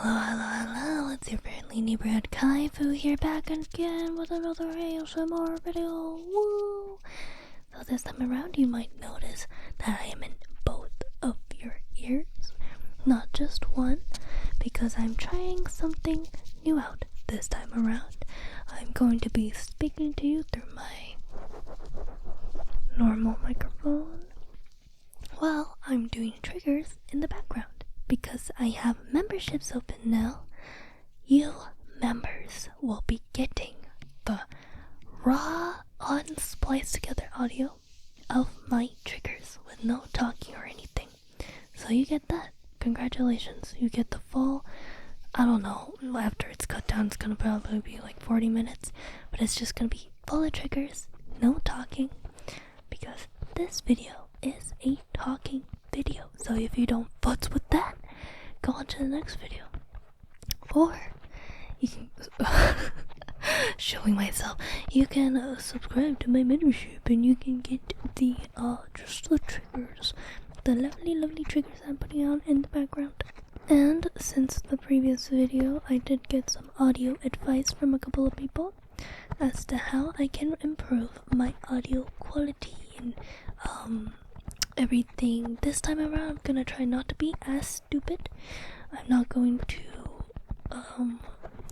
Hello, it's your friendly neighborhood Kaifu here, back again with another ASMR video. Woo! So this time around you might notice that I am in both of your ears, not just one, because I'm trying something new out this time around. I'm going to be speaking to you through my normal microphone while I'm doing triggers in the background. Because I have memberships open now, you members will be getting the raw, unspliced together audio of my triggers with no talking or anything. So you get that. Congratulations. You get the full, I don't know, after it's cut down it's gonna probably be like 40 minutes, but it's just gonna be full of triggers, no talking, because this video is a talking video. So if you don't futz with that, go on to the next video. Or you can showing myself, you can subscribe to my membership and you can get the just the triggers, the lovely triggers I'm putting out in the background. And since the previous video, I did get some audio advice from a couple of people as to how I can improve my audio quality and everything. This time around I'm gonna try not to be as stupid. I'm not going to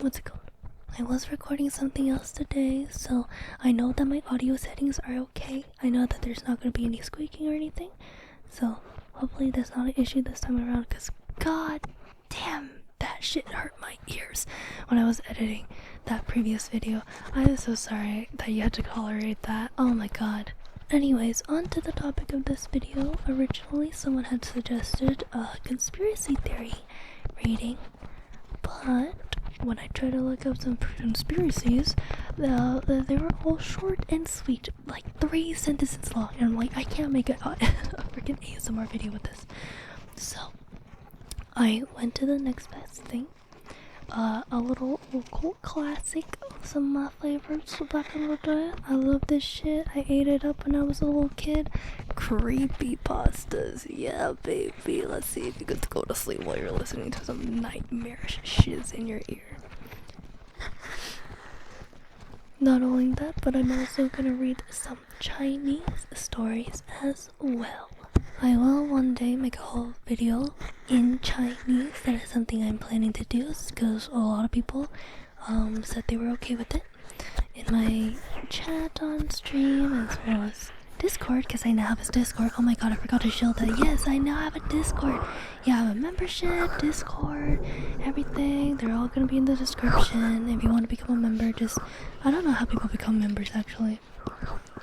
what's it called? I was recording something else today, so I know that my audio settings are okay. I know that there's not gonna be any squeaking or anything, so hopefully that's not an issue this time around, because god damn, that shit hurt my ears when I was editing that previous video. I am so sorry that you had to tolerate that. Oh my god. Anyways, on to the topic of this video. Originally, someone had suggested a conspiracy theory reading, but when I tried to look up some conspiracies, they were all short and sweet, like 3 sentences long, and I'm like, I can't make a freaking ASMR video with this. So, I went to the next best thing. A little cult classic of some of my favorites back in the day. I love this shit. I ate it up when I was a little kid. Creepy pastas. Yeah, baby. Let's see if you get to go to sleep while you're listening to some nightmarish shiz in your ear. Not only that, but I'm also gonna read some Chinese stories as well. I will one day make a whole video in Chinese. That is something I'm planning to do, because a lot of people said they were okay with it in my chat on stream, as well as Discord, because I now have a Discord. Oh my god, I forgot to show that. Yes, I now have a Discord. Yeah, I have a membership, Discord, everything. They're all gonna be in the description. If you want to become a member, just, I don't know how people become members actually.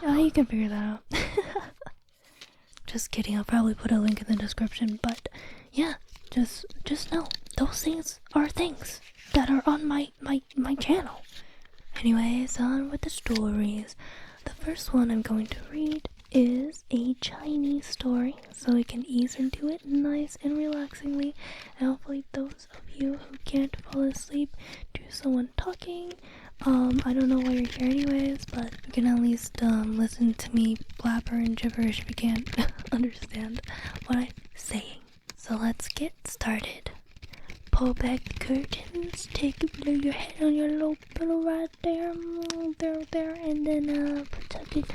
You can figure that out. Just kidding, I'll probably put a link in the description, but yeah, just know those things are things that are on my channel. Anyways, on with the stories. The first one I'm going to read is a Chinese story, so we can ease into it nice and relaxingly, and hopefully those of you who can't fall asleep to someone talking, I don't know why you're here anyways, but you can at least listen to me blabber and gibberish if you can't understand what I'm saying. So let's get started. Pull back the curtains, take it below your head on your little pillow right there, there, and then protect it.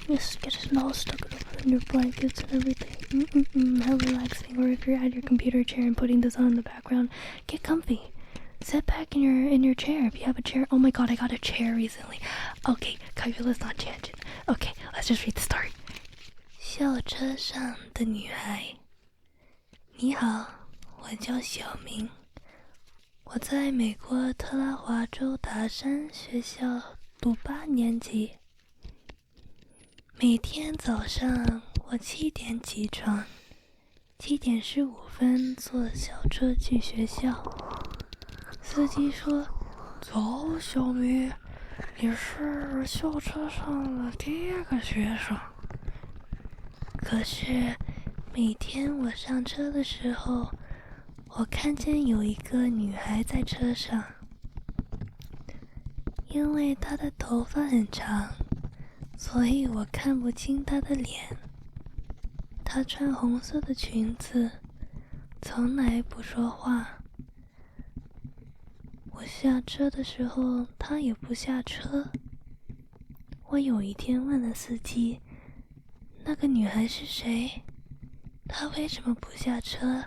Just get it all stuck over in your blankets and everything. How relaxing. Or if you're at your computer chair and putting this on in the background, get comfy. Sit back in your chair if you have a chair. Oh my god, I got a chair recently. Okay, Kaifu, let's not tangent. Okay, let's just read the story. 校车上的女孩，你好，我叫小明，我在美国特拉华州达山学校读8年级。每天早上我7点起床，7点15分坐小车去学校。司机说：“走，小明，你是校车上的第1个学生。”可是每天我上车的时候，我看见有一个女孩在车上，因为她的头发很长，所以我看不清她的脸。她穿红色的裙子，从来不说话。我下车的时候，他也不下车。我有一天问了司机，那个女孩是谁？她为什么不下车？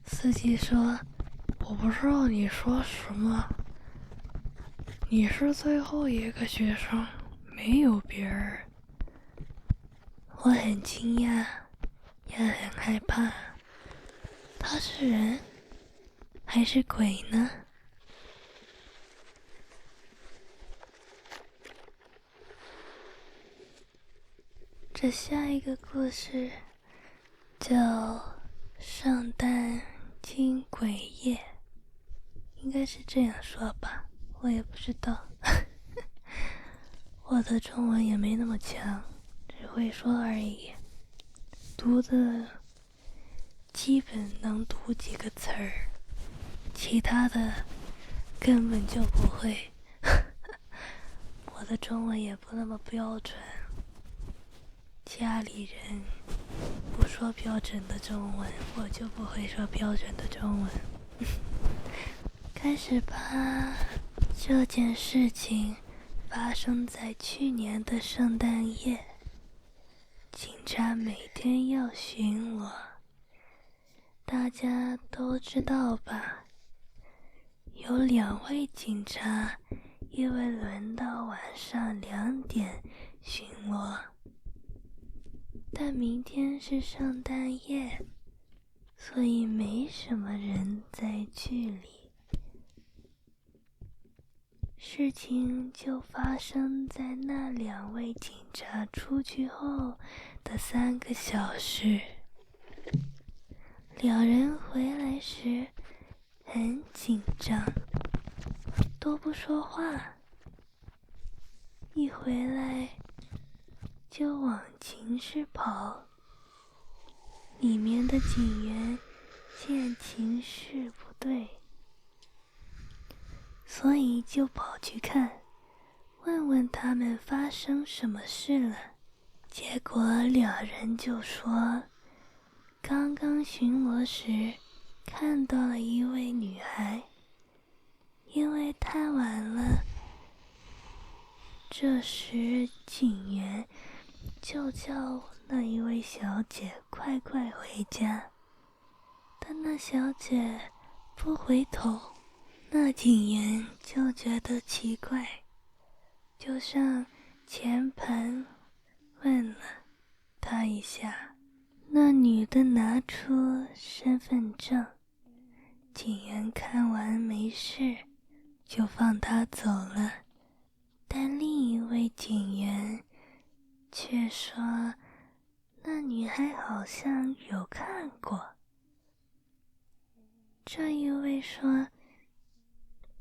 司机说，我不知道你说什么，你是最后一个学生，没有别人。我很惊讶，也很害怕。他是人还是鬼呢？这下一个故事叫圣诞惊鬼夜，应该是这样说吧，我也不知道。我的中文也没那么强，只会说而已，读的基本能读几个词儿，其他的根本就不会。我的中文也不那么标准，家里人不说标准的中文，我就不会说标准的中文。开始吧。这件事情发生在去年的圣诞夜，警察每天要巡逻，大家都知道吧？有2位警察，因为轮到晚上2点巡逻，但明天是圣诞夜，所以没什么人在剧里。事情就发生在那2位警察出去后的3个小时。2人回来时很紧张，都不说话，一回来就往寝室跑。里面的警员见情势不对，所以就跑去看，问问他们发生什么事了。结果2人就说，刚刚巡逻时看到了一位女孩，因为太晚了。这时警员就叫那一位小姐快快回家，但那小姐不回头，那警员就觉得奇怪，就上前盘问了她一下。那女的拿出身份证，警员看完没事，就放她走了。但另一位警员却说，那女孩好像有看过。这一位说，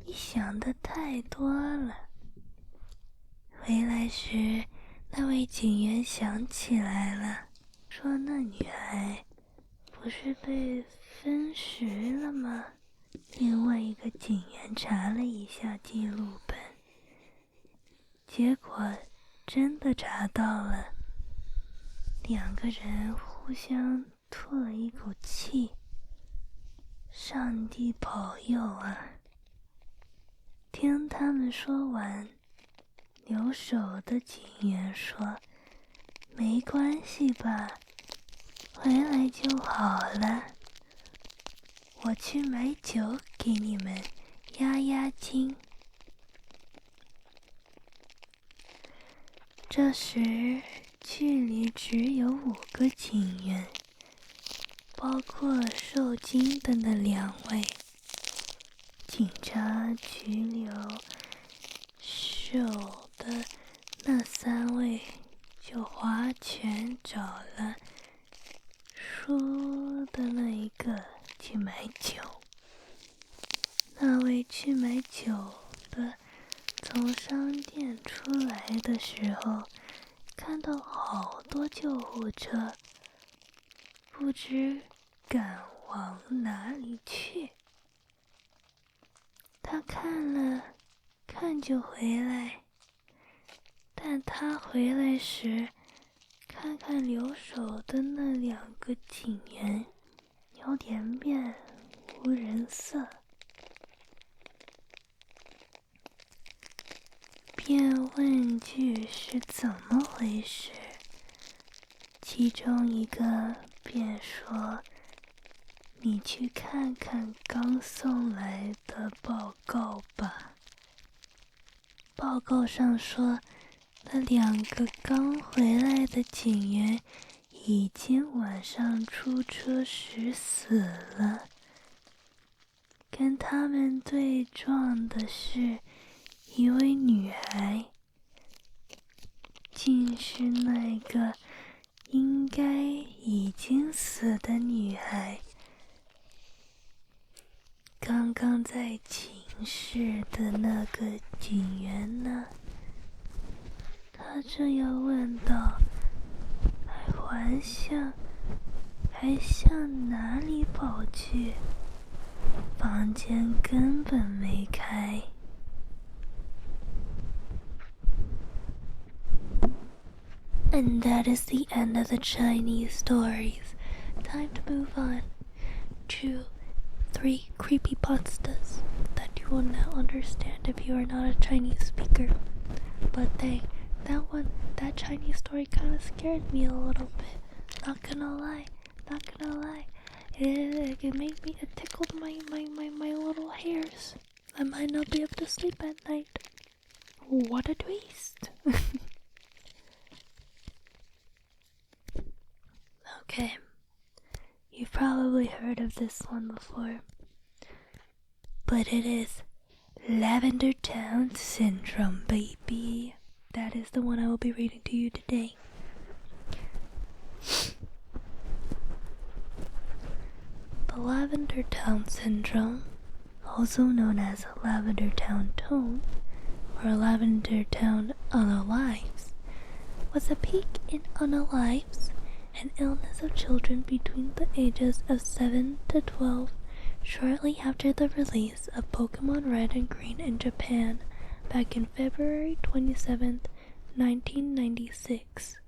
你想的太多了。回来时，那位警员想起来了，说那女孩不是被分尸了吗？另外一个警员查了一下记录本，结果真的查到了。2个人互相吐了一口气，上帝保佑啊！听他们说完，留守的警员说，没关系吧，回来就好了，我去买酒给你们压压惊。这时剧里只有5个警员，包括受惊的那2位。警察拘留受的那3位就划拳找了输的那一个去买酒。那位去买酒的从商店出来的时候，看到好多救护车，不知赶往哪里去。他看了看就回来，但他回来时看看留守的那2个警员，有点面无人色。便问句是怎么回事，其中一个便说：“你去看看刚送来的报告吧。”报告上说，那2个刚回来的警员已经晚上出车时死了。跟他们对撞的是一位女孩，竟是那个应该已经死的女孩。刚刚在寝室的那个警员呢？他正要问道，还向哪里跑去？房间根本没开。And that is the end of the Chinese stories. Time to move on to 3 creepypastas that you will now understand if you are not a Chinese speaker. But dang, that Chinese story kind of scared me a little bit. Not gonna lie. It tickled my little hairs. I might not be able to sleep at night. What a twist. Okay, you've probably heard of this one before, but it is Lavender Town Syndrome, baby. That is the one I will be reading to you today. The Lavender Town Syndrome, also known as Lavender Town Tone or Lavender Town Unalives, was a peak in unalives, an illness of children between the ages of 7 to 12, shortly after the release of Pokémon Red and Green in Japan back in February 27, 1996.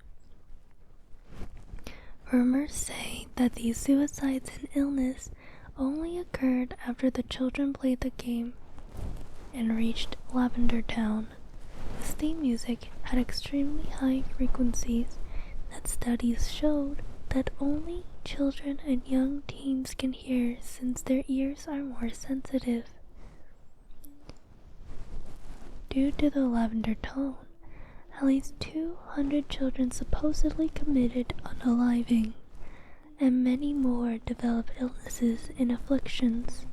Rumors say that these suicides and illness only occurred after the children played the game and reached Lavender Town. This theme music had extremely high frequencies that studies showed that only children and young teens can hear since their ears are more sensitive. Due to the lavender tone, at least 200 children supposedly committed unaliving, and many more developed illnesses and afflictions.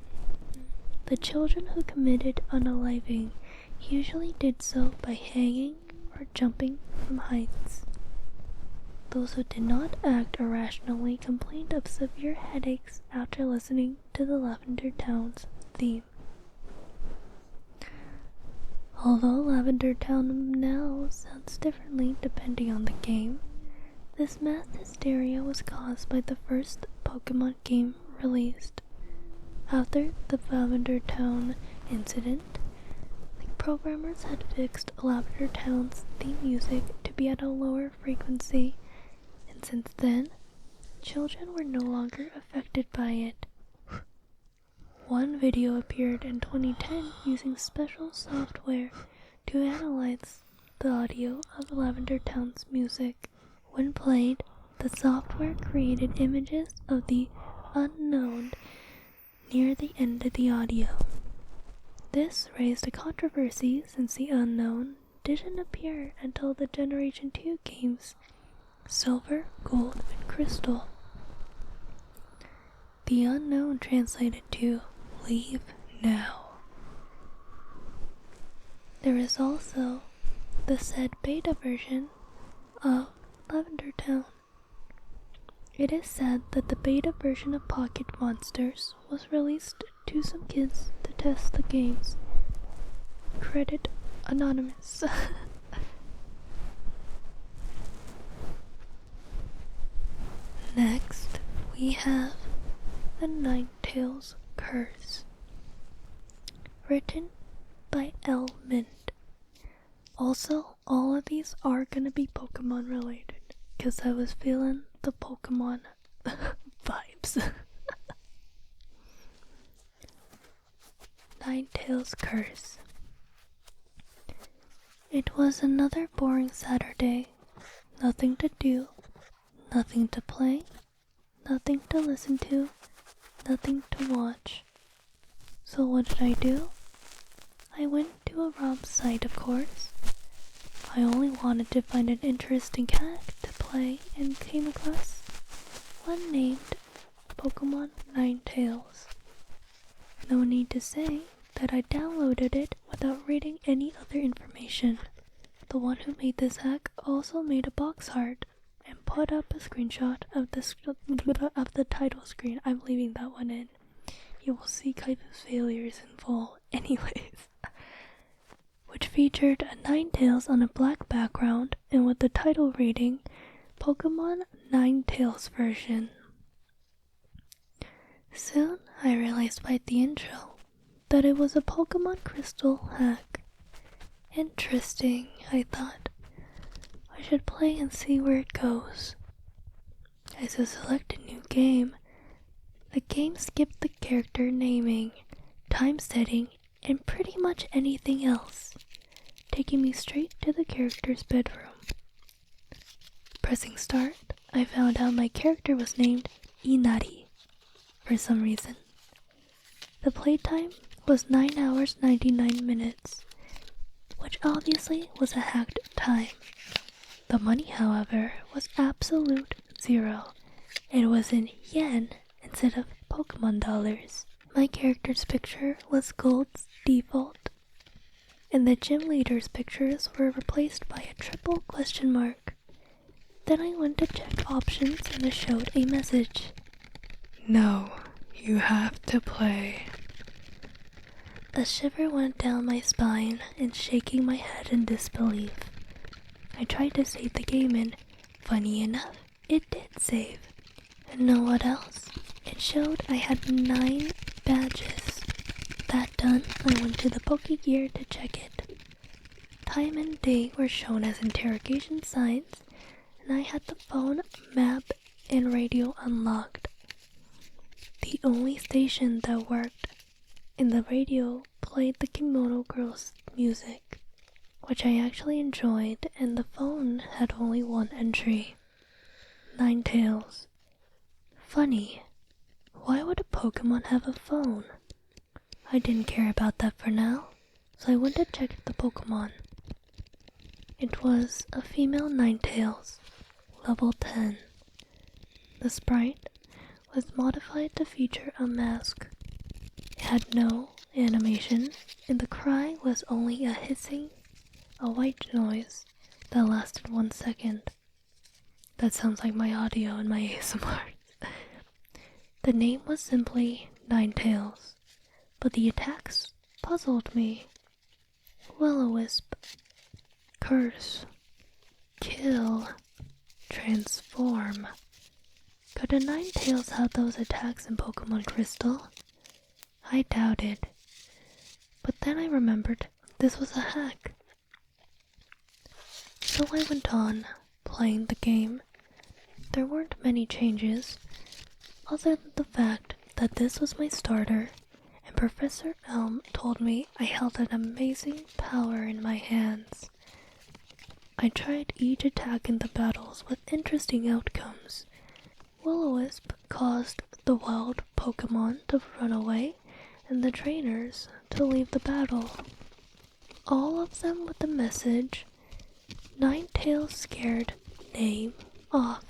The children who committed unaliving usually did so by hanging or jumping from heights. Those who did not act irrationally complained of severe headaches after listening to the Lavender Town's theme. Although Lavender Town now sounds differently depending on the game, this mass hysteria was caused by the first Pokémon game released. After the Lavender Town incident, the programmers had fixed Lavender Town's theme music to be at a lower frequency, and since then, children were no longer affected by it. One video appeared in 2010 using special software to analyze the audio of Lavender Town's music. When played, the software created images of the unknown near the end of the audio. This raised a controversy since the unknown didn't appear until the Generation 2 games, Silver, Gold, and Crystal. The unknown translated to "leave now." There is also the said beta version of Lavender Town. It is said that the beta version of Pocket Monsters was released to some kids to test the games. Credit anonymous. Next, we have The Ninetales Curse, written by L. Mint. Also, all of these are gonna be Pokemon related, because I was feeling the Pokemon vibes. Ninetales Curse. It was another boring Saturday. Nothing to do, nothing to play, nothing to listen to, nothing to watch. So what did I do? I went to a ROM site, of course. I only wanted to find an interesting cat to play and came across one named Pokémon Ninetales. No need to say that I downloaded it without reading any other information. The one who made this hack also made a box art and put up a screenshot of the title screen. I'm leaving that one in. You will see Kaifu's failures in full anyways. Which featured a Ninetales on a black background and with the title reading Pokémon Ninetales version. Soon I realized by the intro that it was a Pokémon Crystal hack. Interesting, I thought. I should play and see where it goes. As I select a new game, the game skipped the character naming, time setting, and pretty much anything else, taking me straight to the character's bedroom. Pressing start, I found out my character was named Inari for some reason. The playtime was 9 hours 99 minutes, which obviously was a hacked time. The money, however, was absolute zero. It was in yen instead of Pokemon dollars. My character's picture was Gold's default, and the gym leader's pictures were replaced by a triple question mark. Then I went to check options and it showed a message. No, you have to play. A shiver went down my spine and shaking my head in disbelief. I tried to save the game and, funny enough, it did save. And know what else? It showed I had 9 badges. That done, I went to the Pokegear to check it. Time and date were shown as interrogation signs, and I had the phone, map, and radio unlocked. The only station that worked in the radio played the Kimono Girls music, which I actually enjoyed, and the phone had only one entry. Ninetales. Funny. Why would a Pokemon have a phone? I didn't care about that for now, so I went to check the Pokemon. It was a female Ninetales, level 10. The sprite was modified to feature a mask. It had no animation, and the cry was only a hissing, a white noise that lasted 1 second. That sounds like my audio and my ASMR. The name was simply Ninetales, but the attacks puzzled me. Will-O-Wisp, Curse, Kill, Transform. Could a Ninetales have those attacks in Pokemon Crystal? I doubted. But then I remembered this was a hack. So I went on, playing the game. There weren't many changes, other than the fact that this was my starter, and Professor Elm told me I held an amazing power in my hands. I tried each attack in the battles with interesting outcomes. Will-O-Wisp caused the wild Pokemon to run away, and the trainers to leave the battle. All of them with the message, Ninetales scared name off.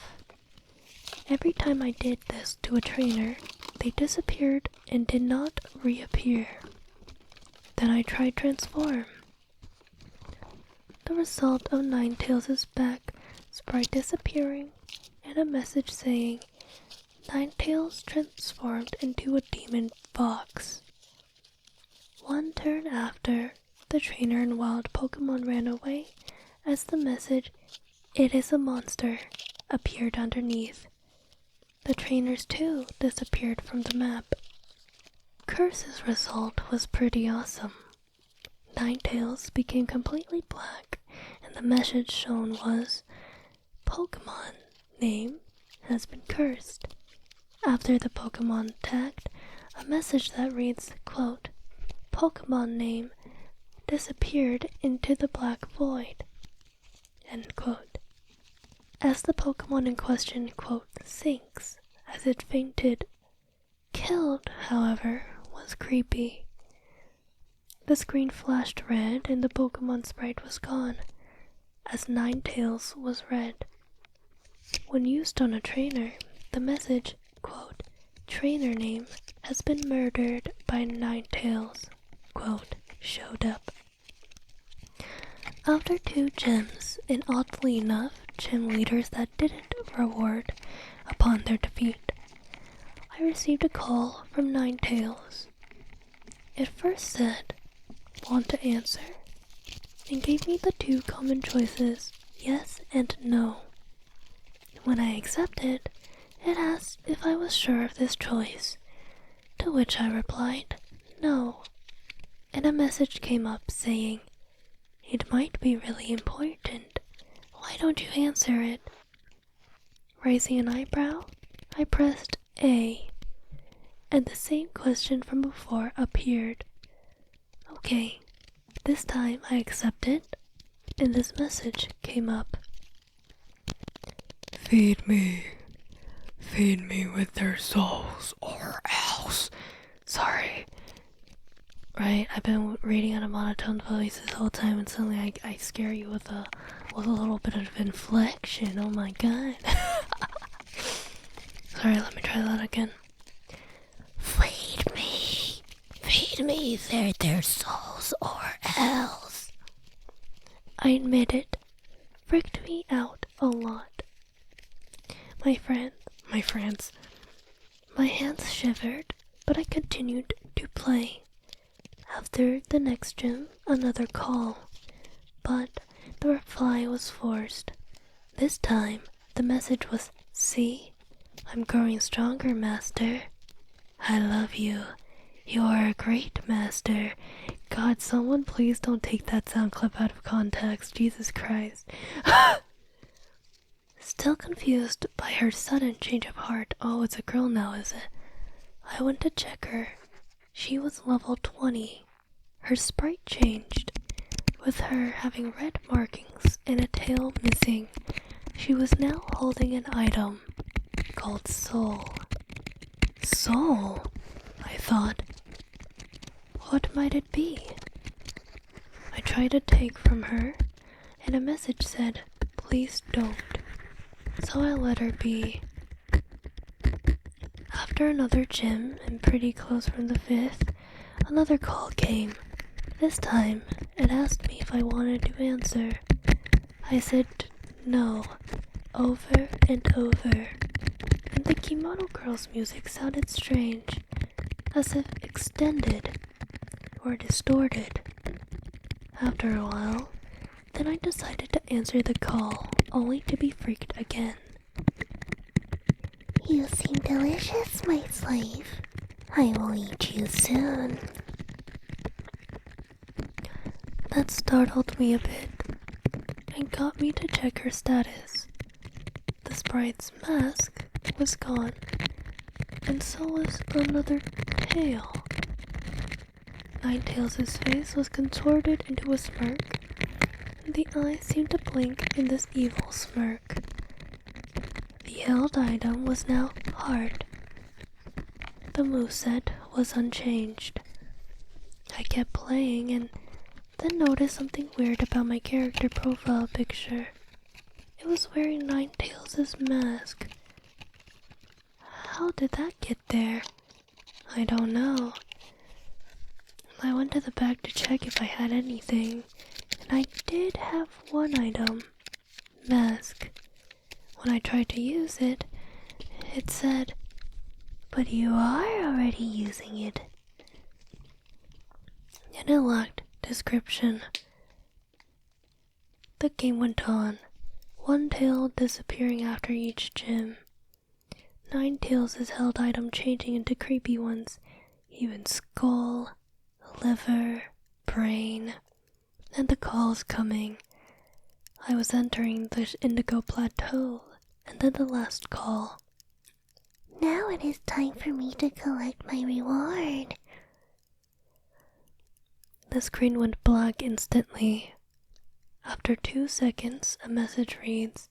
Every time I did this to a trainer, they disappeared and did not reappear. Then I tried Transform. The result of Ninetales' back sprite disappearing and a message saying Ninetales transformed into a demon fox. One turn after, the trainer and wild Pokemon ran away as the message, "It is a monster," appeared underneath. The trainers too disappeared from the map. Curse's result was pretty awesome. Ninetales became completely black, and the message shown was, "Pokemon name has been cursed." After the Pokemon attacked, a message that reads, quote, "Pokemon name disappeared into the black void. End quote. As the Pokemon in question, quote, sinks as it fainted. Killed, however, was creepy. The screen flashed red and the Pokemon sprite was gone, as Ninetales was red. When used on a trainer, the message, quote, trainer name has been murdered by Ninetales, quote, showed up. After 2 gyms, and oddly enough, gym leaders that didn't reward upon their defeat, I received a call from Ninetales. It first said, want to answer? And gave me the 2 common choices, yes and no. When I accepted, it asked if I was sure of this choice, to which I replied, no. And a message came up saying, it might be really important. Why don't you answer it? Raising an eyebrow, I pressed A, and the same question from before appeared. Okay, this time I accepted, and this message came up. Feed me with their souls, or else. Sorry. Right, I've been reading at a monotone voice this whole time, and suddenly I scare you with a little bit of inflection. Oh my god. Sorry, let me try that again. Feed me their souls, or else. I admit it, freaked me out a lot. My hands shivered, but I continued to play. After the next gym, another call, but the reply was forced. This time, the message was, see, I'm growing stronger, master. I love you. You are a great master. God, someone please don't take that sound clip out of context. Jesus Christ. Still confused by her sudden change of heart. Oh, it's a girl now, is it? I went to check her. She was level 20. Her sprite changed, with her having red markings and a tail missing. She was now holding an item called Soul. Soul? I thought. What might it be? I tried to take from her, and a message said, please don't. So I let her be. After another gym, and pretty close from the 5th, another call came. This time, it asked me if I wanted to answer. I said no, over and over, and the Kimono Girl's music sounded strange, as if extended or distorted. After a while, then I decided to answer the call, only to be freaked again. You seem delicious, my slave. I will eat you soon. That startled me a bit, and got me to check her status. The sprite's mask was gone, and so was another tail. Ninetales' face was contorted into a smirk, and the eyes seemed to blink in this evil smirk. The held item was now hard. The moveset was unchanged. I kept playing and then noticed something weird about my character profile picture. It was wearing Ninetales' mask. How did that get there? I don't know. I went to the back to check if I had anything, and I did have one item, mask. When I tried to use it, it said, but you are already using it. And it lacked description. The game went on, one tail disappearing after each gym. Ninetales' held item changing into creepy ones, even skull, liver, brain, and the calls coming. I was entering the Indigo Plateau, and then the last call. Now it is time for me to collect my reward. the screen went black instantly. After 2 seconds, a message reads,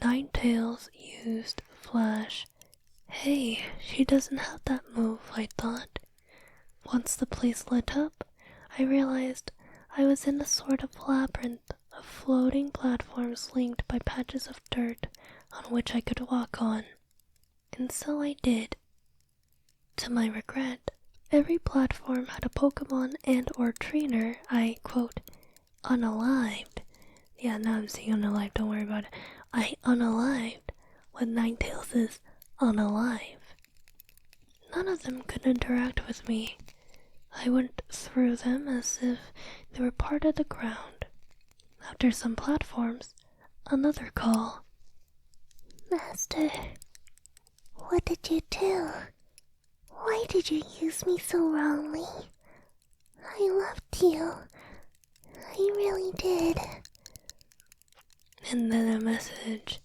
Ninetales used Flash. Hey, she doesn't have that move, I thought. Once the place lit up, I realized I was in a sort of labyrinth of floating platforms linked by patches of dirt on which I could walk on. And so I did. To my regret, every platform had a Pokemon and or trainer I, quote, unalived. Yeah, now I'm saying unalived, don't worry about it. I unalived when Ninetales is unalive. None of them could interact with me. I went through them as if they were part of the ground. After some platforms, another call. Master, what did you do? Why did you use me so wrongly? I loved you. I really did. And then a message.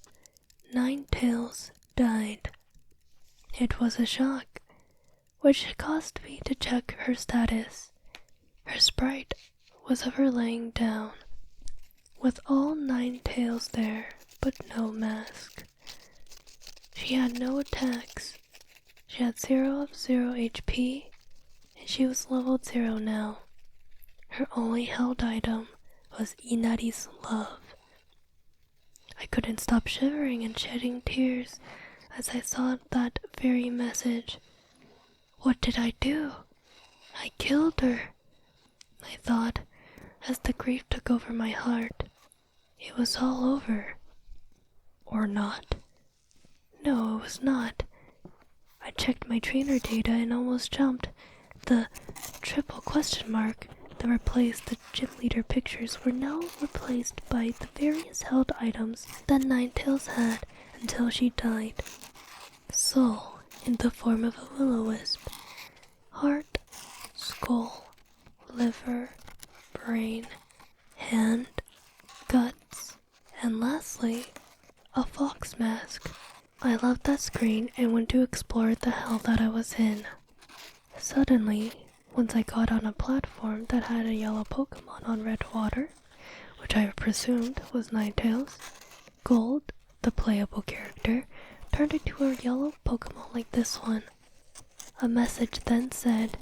Ninetales died. It was a shock, which caused me to check her status. Her sprite was of her laying down, with all 9 tails there, but no mask. She had no attacks. She had 0 of 0 HP, and she was leveled 0 now. Her only held item was Inari's love. I couldn't stop shivering and shedding tears as I saw that very message. What did I do? I killed her, I thought, as the grief took over my heart. It was all over. Or not. No, it was not. I checked my trainer data and almost jumped. The triple question mark that replaced the gym leader pictures were now replaced by the various held items that Ninetales had until she died. Soul in the form of a will-o-wisp. Heart, skull, liver, brain, hand, guts, and lastly, a fox mask. I left that screen and went to explore the hell that I was in. Suddenly, once I got on a platform that had a yellow Pokemon on red water, which I presumed was Ninetales, Gold, the playable character, turned into a yellow Pokemon like this one. A message then said,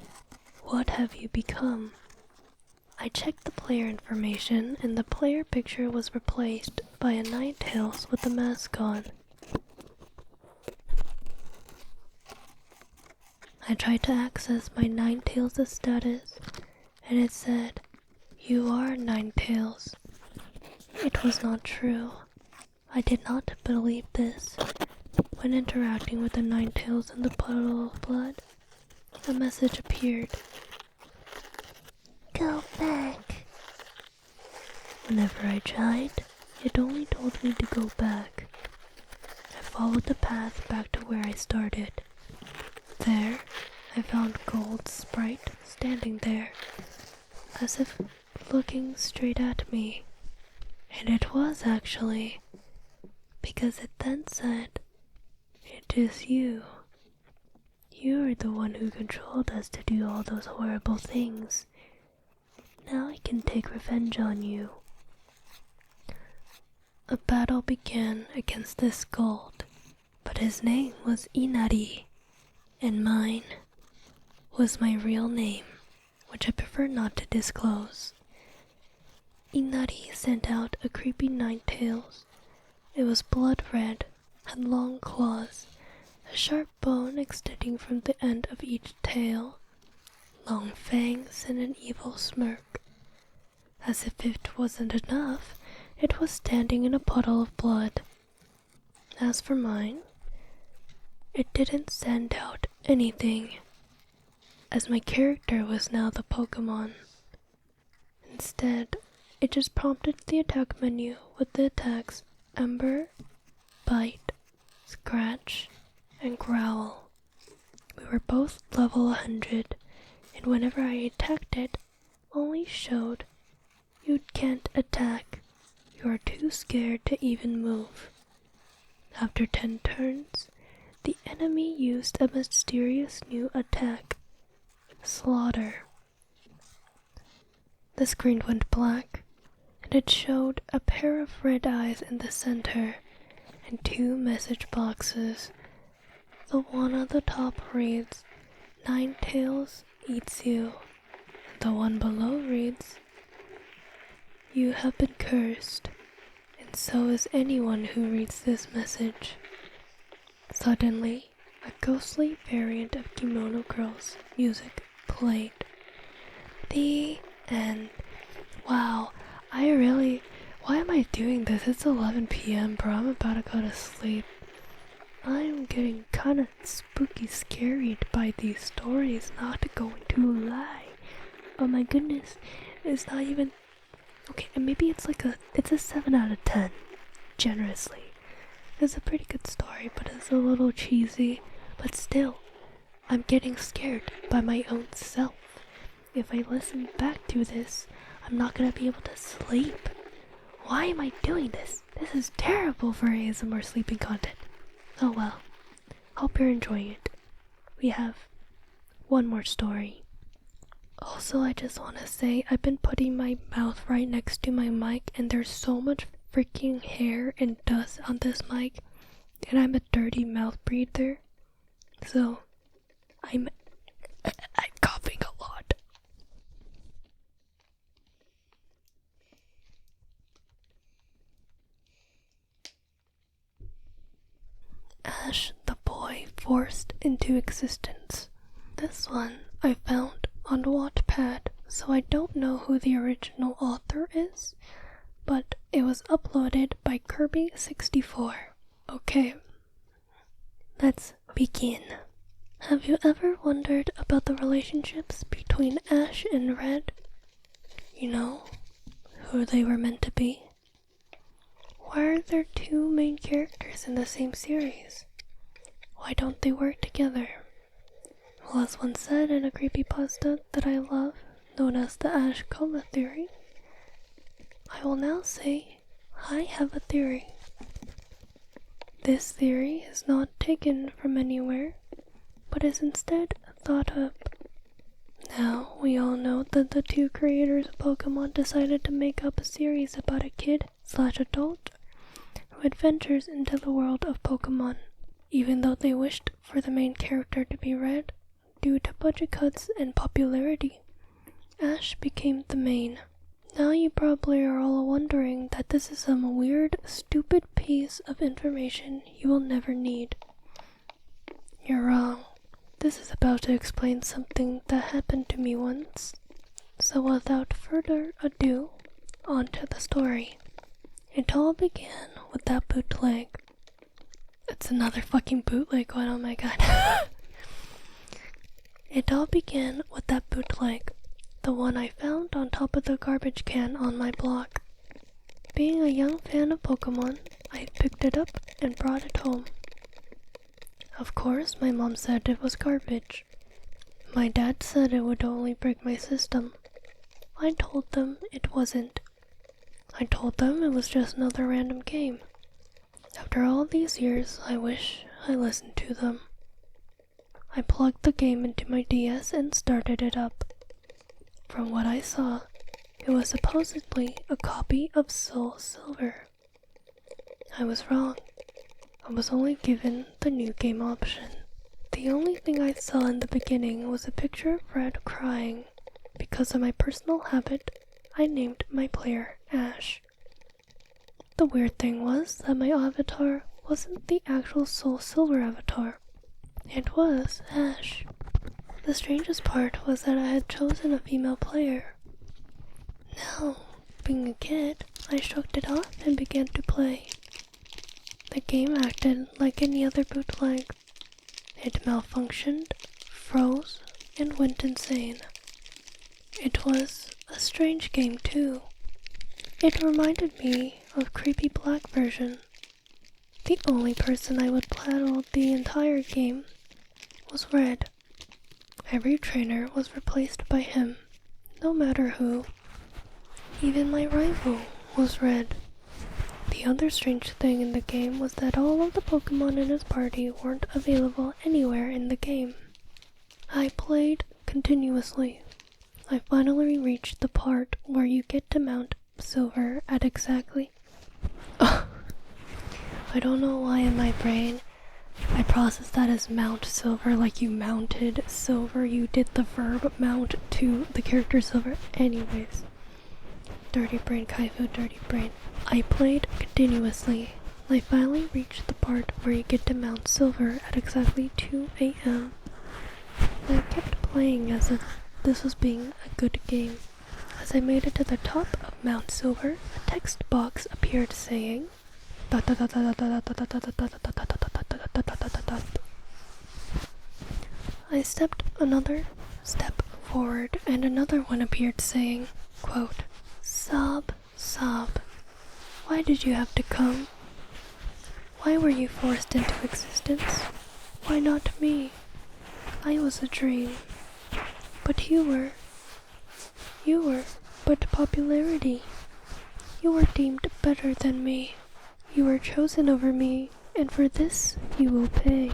"What have you become?" I checked the player information and the player picture was replaced by a Ninetales with a mask on. I tried to access my Ninetales' status and it said, "You are Ninetales." It was not true. I did not believe this. When interacting with the Ninetales in the puddle of blood, a message appeared. Go back. Whenever I tried, it only told me to go back. I followed the path back to where I started. There, I found Gold's sprite standing there, as if looking straight at me. And it was actually, because it then said, "It is you. You are the one who controlled us to do all those horrible things. Now I can take revenge on you." A battle began against this Gold, but his name was Inari, and mine was my real name, which I prefer not to disclose. Inari sent out a creepy Ninetales. It was blood red, had long claws, a sharp bone extending from the end of each tail, long fangs, and an evil smirk. As if it wasn't enough, it was standing in a puddle of blood. As for mine, it didn't send out anything, as my character was now the Pokemon. Instead, it just prompted the attack menu with the attacks Ember, Bite, Scratch, and Growl. We were both level 100, and whenever I attacked it, only showed, "You can't attack. You are too scared to even move." After 10 turns, the enemy used a mysterious new attack, Slaughter. The screen went black, and it showed a pair of red eyes in the center and 2 message boxes. The one on the top reads, "Ninetales eats you." The one below reads, "You have been cursed, and so is anyone who reads this message." Suddenly, a ghostly variant of Kimono Girl's music played. The end. Wow, why am I doing this? It's 11 p.m, bro. I'm about to go to sleep. I'm getting kinda spooky scared by these stories, not going to lie. Oh my goodness, it's not even... Okay, and maybe it's a 7 out of 10, generously. It's a pretty good story, but it's a little cheesy. But still, I'm getting scared by my own self. If I listen back to this, I'm not gonna be able to sleep. Why am I doing this? This is terrible for ASMR sleeping content. Oh well. Hope you're enjoying it. We have one more story. Also, I just want to say I've been putting my mouth right next to my mic, and there's so much freaking hair and dust on this mic, and I'm a dirty mouth breather. So, I'm coughing a lot. Ash the Boy Forced into Existence. This one I found on Wattpad, so I don't know who the original author is, but it was uploaded by Kirby64. Okay, let's begin. Have you ever wondered about the relationships between Ash and Red? You know, who they were meant to be? Why are there 2 main characters in the same series? Why don't they work together? Well, as one said in a creepypasta that I love, known as the Ash Coma Theory, I will now say I have a theory. This theory is not taken from anywhere, but is instead thought up. Now, we all know that the 2 creators of Pokemon decided to make up a series about a kid/adult who adventures into the world of Pokemon. Even though they wished for the main character to be Red, due to budget cuts and popularity, Ash became the main. Now you probably are all wondering that this is some weird, stupid piece of information you will never need. You're wrong. This is about to explain something that happened to me once. So without further ado, on to the story. It all began with that bootleg. It's another fucking bootleg one, oh my god. It all began with that bootleg, the one I found on top of the garbage can on my block. Being a young fan of Pokemon, I picked it up and brought it home. Of course, my mom said it was garbage. My dad said it would only break my system. I told them it wasn't. I told them it was just another random game. After all these years, I wish I listened to them. I plugged the game into my DS and started it up. From what I saw, it was supposedly a copy of Soul Silver. I was wrong. I was only given the new game option. The only thing I saw in the beginning was a picture of Red crying. Because of my personal habit, I named my player Ash. The weird thing was that my avatar wasn't the actual Soul Silver avatar. It was Ash. The strangest part was that I had chosen a female player. Now, being a kid, I shrugged it off and began to play. The game acted like any other bootleg. It malfunctioned, froze, and went insane. It was a strange game too. It reminded me of Creepy Black version. The only person I would battle the entire game was Red. Every trainer was replaced by him, no matter who. Even my rival was Red. The other strange thing in the game was that all of the Pokemon in his party weren't available anywhere in the game. I played continuously. I finally reached the part where you get to mount silver at exactly... I don't know why in my brain I processed that as mount silver, like you mounted silver, you did the verb mount to the character silver. Anyways, dirty brain, Kaifu, dirty brain. I played continuously. I finally reached the part where you get to mount silver at exactly 2 a.m. I kept playing as if this was being a good game. As I made it to the top of Mount Silver, a text box appeared saying, I stepped another step forward and another one appeared saying, quote, sob, sob, why did you have to come? Why were you forced into existence? Why not me? I was a dream. But you were but popularity. You were deemed better than me. You were chosen over me, and for this you will pay.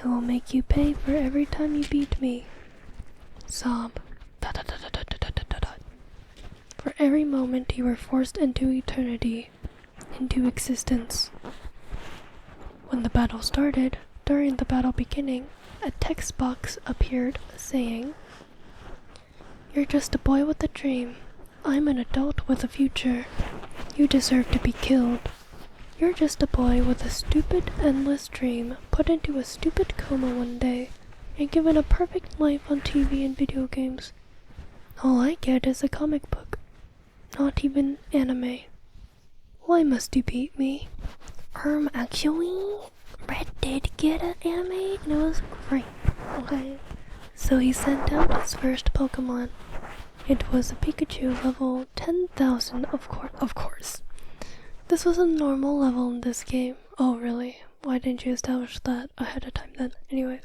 I will make you pay for every time you beat me. Sob. For every moment you were forced into eternity, into existence. When the battle started, during the battle beginning, a text box appeared saying, you're just a boy with a dream. I'm an adult with a future. You deserve to be killed. You're just a boy with a stupid, endless dream, put into a stupid coma one day, and given a perfect life on TV and video games. All I get is a comic book. Not even anime. Why must you beat me? Actually, Red did get an anime, and it was great. Okay. So he sent out his first Pokemon. It was a Pikachu level 10,000, of course. This was a normal level in this game. Oh, really? Why didn't you establish that ahead of time then? Anyways.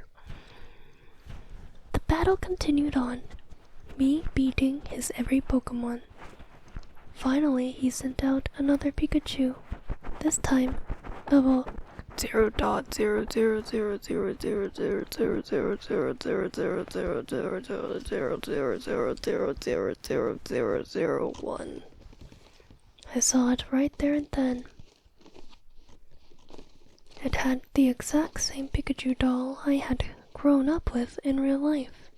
The battle continued on, me beating his every Pokemon. Finally, he sent out another Pikachu. This time, level 0.0000000000000000001. I saw it right there and then. It had the exact same Pikachu doll I had grown up with in real life.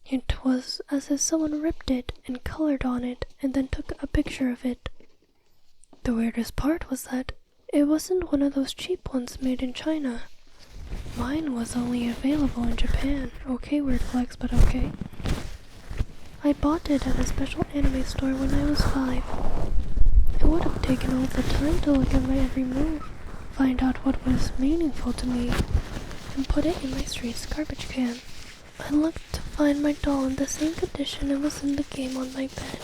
It was as if someone ripped it and colored on it and then took a picture of it. The weirdest part was that it wasn't one of those cheap ones made in China. Mine was only available in Japan. Okay, weird flex, but okay. I bought it at a special anime store when I was 5. It would have taken all the time to look at my every move, find out what was meaningful to me, and put it in my street's garbage can. I looked to find my doll in the same condition it was in the game on my bed.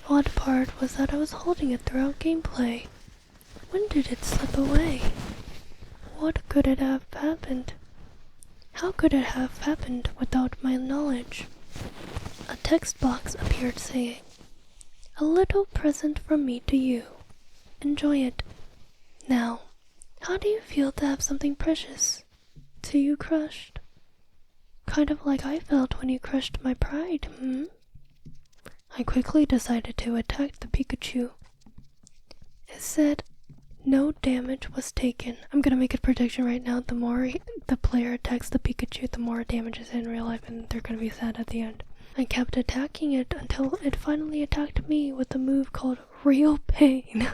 Odd part was that I was holding it throughout gameplay. When did it slip away? What could it have happened? How could it have happened without my knowledge? A text box appeared saying, a little present from me to you. Enjoy it. Now, how do you feel to have something precious to you crushed? Kind of like I felt when you crushed my pride, I quickly decided to attack the Pikachu. It said, no damage was taken. I'm gonna make a prediction right now. The more the player attacks the Pikachu, the more damage is in real life, and they're gonna be sad at the end. I kept attacking it until it finally attacked me with a move called Real Pain.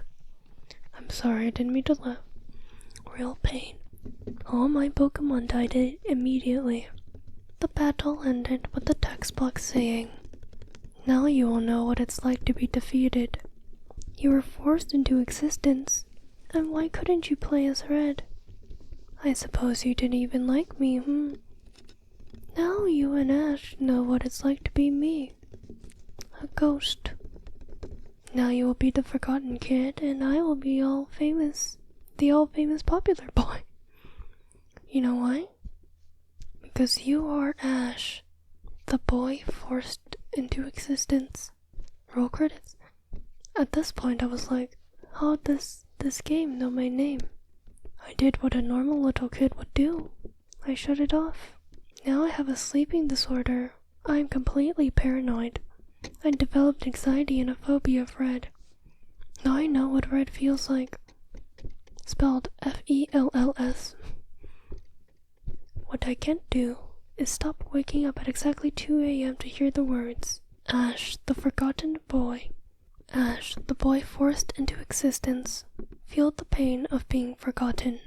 I'm sorry, I didn't mean to laugh. Real Pain. All my Pokemon died immediately. The battle ended with the text box saying, now you will know what it's like to be defeated. You were forced into existence. And why couldn't you play as Red? I suppose you didn't even like me, Now you and Ash know what it's like to be me. A ghost. Now you will be the forgotten kid, and I will be all famous. The all-famous popular boy. You know why? Because you are Ash, the boy forced into existence. Roll credits. At this point I was like, how does this game know my name? I did what a normal little kid would do. I shut it off. Now I have a sleeping disorder. I'm completely paranoid. I developed anxiety and a phobia of red. Now I know what red feels like. Spelled Fells. What I can't do is stop waking up at exactly 2 a.m. to hear the words, Ash, the forgotten boy. Ash, the boy forced into existence. Feel the pain of being forgotten.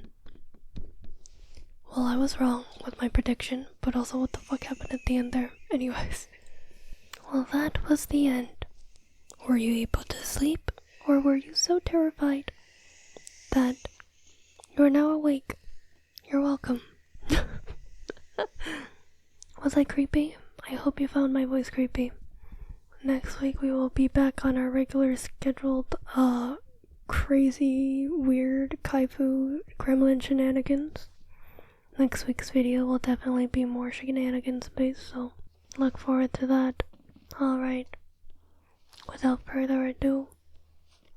Well, I was wrong with my prediction, but also what the fuck happened at the end there? Anyways. Well, that was the end. Were you able to sleep, or were you so terrified that you are now awake? You're welcome. Was I creepy? I hope you found my voice creepy. Next week we will be back on our regular scheduled, crazy, weird Kaifu gremlin shenanigans. Next week's video will definitely be more shenanigans based, so look forward to that. Alright. Without further ado,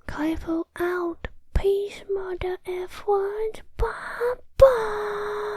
Kaifu out. Peace, mother F1s. Bye bye.